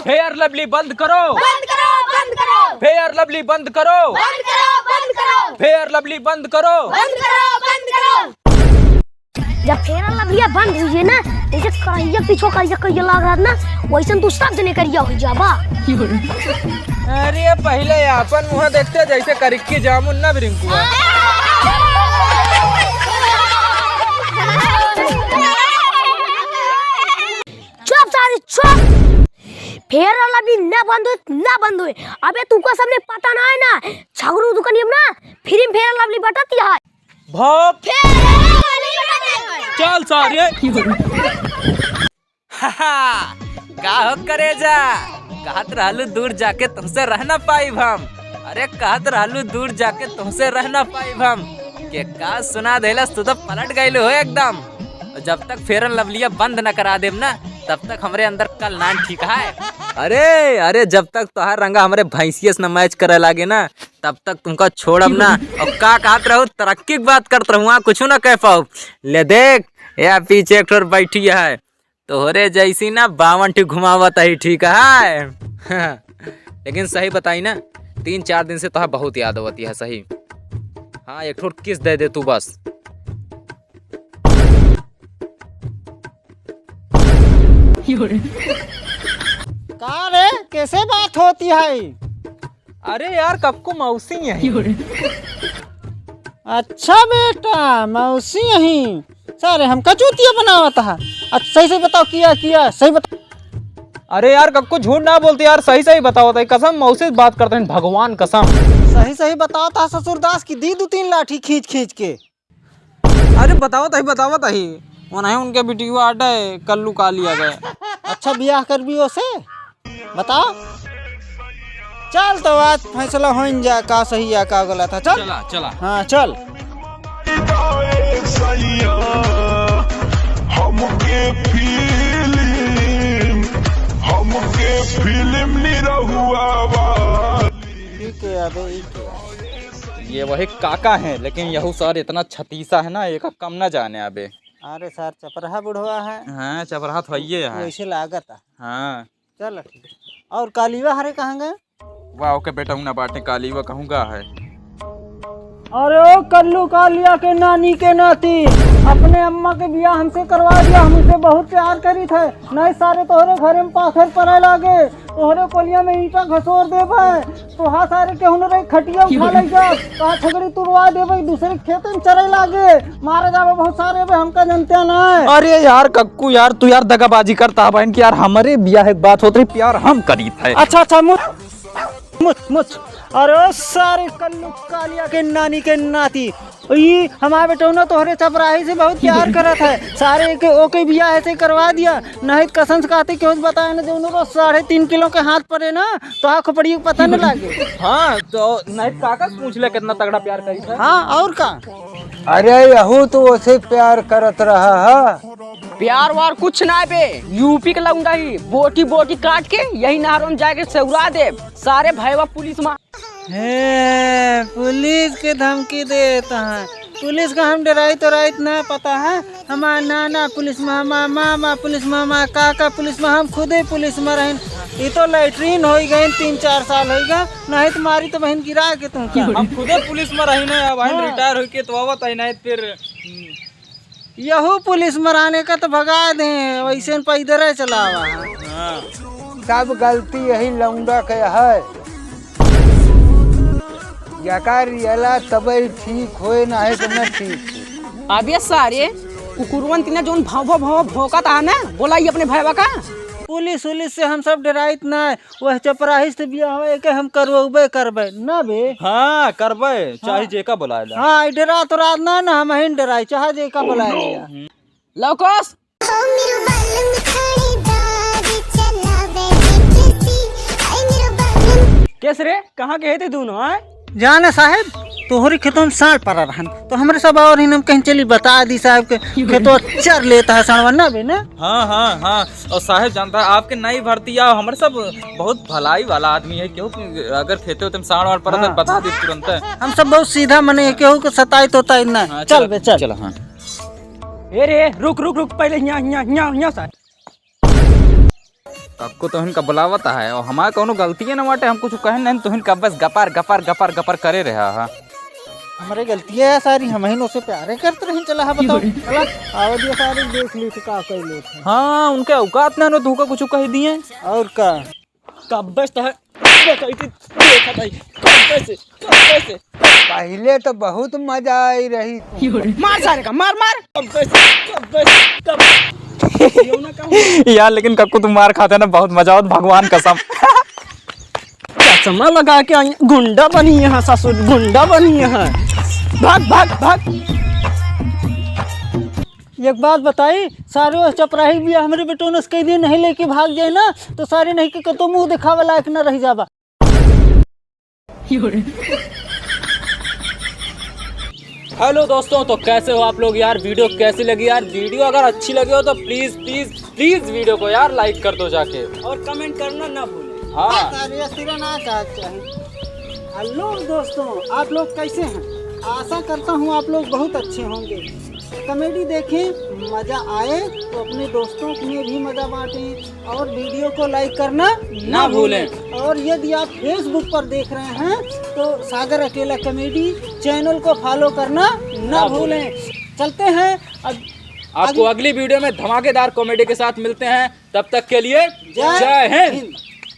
Fair lovely बंद करो, बंद करो, बंद करो, फेयर लवली बंद करो, बंद करो, बंद करो, फेयर लवली बंद करो, बंद करो, बंद करो। जब फेयर लवली बंद हुई है ना, जैसे करिया पीछो करिया लग रहा ना, वैसे तू सब जने करिया हो जाबा। अरे पहले अपन मुँह देखते जैसे करिक्की जामुन ना रिंकू। चुप सारे चुप। फेयर लवली ना बंद हुए। अबे तुमको सबने पता ना है ना, छगरू दुकानियम ना फ्री में फेयर लवली बटती है। भाग चल चल सारे। का हो करे जा, कहत रहलू दूर जाके तुमसे रह ना पाइब हम। अरे कहत रहलू दूर जाके तुमसे रह ना पाइब हम। के का सुना देलस, तू तो पलट गइल हो एकदम। जब तक फेयर लवलिया बंद न करा देम ना, तब तक हमरे अंदर कल नान ठीक है। अरे जब तक तोहार रंगा हमरे भैंसियस न मैच करे लागे ना, तब तक तुमका छोड़ब ना। और का कहत रहू, तरक्की की बात करत रहूँ, कुछ ना कह पाऊ। ले देख या पीछे एक ठोर बैठी है, तोहरे जैसी ना 52 ठी घुमावत ही ठीक है। लेकिन सही बताई ना, 3-4 दिन से तोहार बहुत याद होती है। सही हाँ, एक ठोर किस दे तू बस। का रे, कैसे बात होती है? अरे यार कक्कू मौसी है। अच्छा बेटा, मौसी यहीं सारे हमका चूतिया बनावत है। अच्छा सही बताओ, किया सही बता। अरे यार कक्कू झूठ ना बोलते यार, सही बताओ। कसम मौसी से बात करते हैं, भगवान कसम। सही बताओ था ससुरदास की दी 2-3 लाठी खींच के। अरे बताओ तही वहाँ उनके बेटी आटा है, कल्लू का लिया गया। अच्छा ब्याह कर भी उसे बताओ। चल तो आज फैसला हो जा, का सही है का गलत है। चला हाँ चल। ठीक है अबे, ये वही काका है, लेकिन यहू सर इतना छतीसा है ना, एक कम ना जाने अबे। अरे सर चपराहा बुढ़वा है। हाँ चपराहा तो है। वैसे लागत है। हाँ चल ठीक है। और कालीवा हरे कहाँ गए? वाह ओके बेटा, हूँ ना बांटने काली हुआ कहूँगा है। अरे ओ कल्लू कालिया के नानी के नाती, अपने अम्मा के बियाह हमसे करवा दिया। हमसे बहुत प्यार करी थे, नहीं सारे तोहरे घरे में पाथर पड़े लागे, तोहरे कोलिया में ईंटा घसोर देवे, तो हाँ सारे केहू न रही खटिया उठा ले जा, कहा छगड़ी तुड़वा देवे, दूसरे खेत में चरे लागे, मारे जावे बहुत सारे बे, हमका जनते ना है। अरे यार कक्कू यार, तू यार दगाबाजी करता बहन की यार, हमारे बियाह एक बात होती, प्यार हम करी थे। अच्छा मुझ अरे सारे कल्लू कालिया के नानी के नाती, ये हमारे बेटौना तोहरे चपराही से बहुत प्यार करत है, सारे के ओके बियाह ऐसे करवा दिया। नहीं कसम से कहते क्यों बताए ना, दोनों को 3.5 किलो के हाथ पड़े ना, तो आँख खोपड़ी पता न लागे। हाँ तो नहीं काका पूछ ले कितना तगड़ा प्यार करी था। हाँ और का? अरे यहू तो उसे प्यार करत रहा है। प्यार वार कुछ ना बे, यूपी के लौंडा ही बोटी काट के यही नहरों में जाके सेउरा दे, सारे भैया पुलिस में। पुलिस के धमकी देता है। पुलिस का हम डराई तो राइत ना पता है, हमारा नाना पुलिस में, हमारा मामा पुलिस में, हमारा काका पुलिस में, हम खुद ही पुलिस में रहें। ये तो लैट्रीन हो गए 3-4 साल हो गए, नहीं तुम्हारी तो बहन गिरा के तुम क्या। हम खुदे पुलिस में रही ना, बहन रिटायर होके तो आवत है नहीं, फिर यहू पुलिस में रहने का तो भगा दे, वैसे पैदल चलावा। सब गलती यही लौंडा के है, यकार रियला तबे ठीक होए ना है तो न ठीक। अबे सारे कुकुरवन तीना जोन भाव भौंकत है ना, बोला ये अपने भैया का। पुलिस से हम सब डराइत ना, वह चपराही से बियाह हो के हम करबे ना बे। हाँ करबे, चाहे जेका बुलाएला। हाँ डरा तो रात ना हम ही डराई, चाहे जेका बुलाएला। लौकस केस रे, कहाँ के थे दोनों? जाने साहब तोहरे खेतों में साढ़ पड़ा रहन, तो हमारे सब और हम कहीं चली बता दी साहब के खेतों चर लेता है साढ़वा बे ना। हाँ और साहब जानता है आपके नई भर्ती आओ, हमारे सब बहुत भलाई वाला आदमी है, क्यों अगर खेते होते साढ़ वाड़ पर बता दी तुरंत। हम सब बहुत सीधा मने, केहू को सताई तो ना। चल बे चल। हाँ ए रे रुक पहले यहाँ सा कक्को तो इनका बुलावता है और हमारा कोनो गलती है ना बाटे, हम कुछ कहे नहीं तो इनका बस गपार गपार गपार गपार करे रहा है। हमारे गलतियाँ है सारी, हम ही से प्यारे करते रहे। चला है बताओ, चला आओ दिया सारी देख ली थी का कह ले थे। हाँ उनके औकात ना तू का कुछ कह दिए और का कब्बे तो है देखा भाई, कब्बे से पहले तो बहुत मजा आई रही थी। मार सारे का मार मार कब्बे से यार लेकिन कक्को तुम मार खाते ना बहुत मजा आवत, भगवान कसम। चश्मा लगा के आई गुंडा बनी है ससुर, गुंडा बनी है। भाग भाग भाग। एक बात बताई, सारे चपराही भी हमारे बेटों ने कई दिन नहीं लेके भाग जाए ना तो सारे नहीं के तो मुंह दिखावे लायक न रह जावा। हेलो दोस्तों, तो कैसे हो आप लोग यार? वीडियो कैसी लगी यार? वीडियो अगर अच्छी लगी हो तो प्लीज प्लीज प्लीज वीडियो को यार लाइक कर दो जाके, और कमेंट करना ना भूलें। हाँ हेलो दोस्तों, आप लोग कैसे हैं? आशा करता हूँ आप लोग बहुत अच्छे होंगे। कॉमेडी देखें, मज़ा आए तो अपने दोस्तों में भी मज़ा बांटें और वीडियो को लाइक करना ना भूलें। और यदि आप फेसबुक पर देख रहे हैं तो सागर अकेला कॉमेडी चैनल को फॉलो करना ना भूलें। चलते हैं अब आपको अगली वीडियो में धमाकेदार कॉमेडी के साथ मिलते हैं, तब तक के लिए जय हिंद।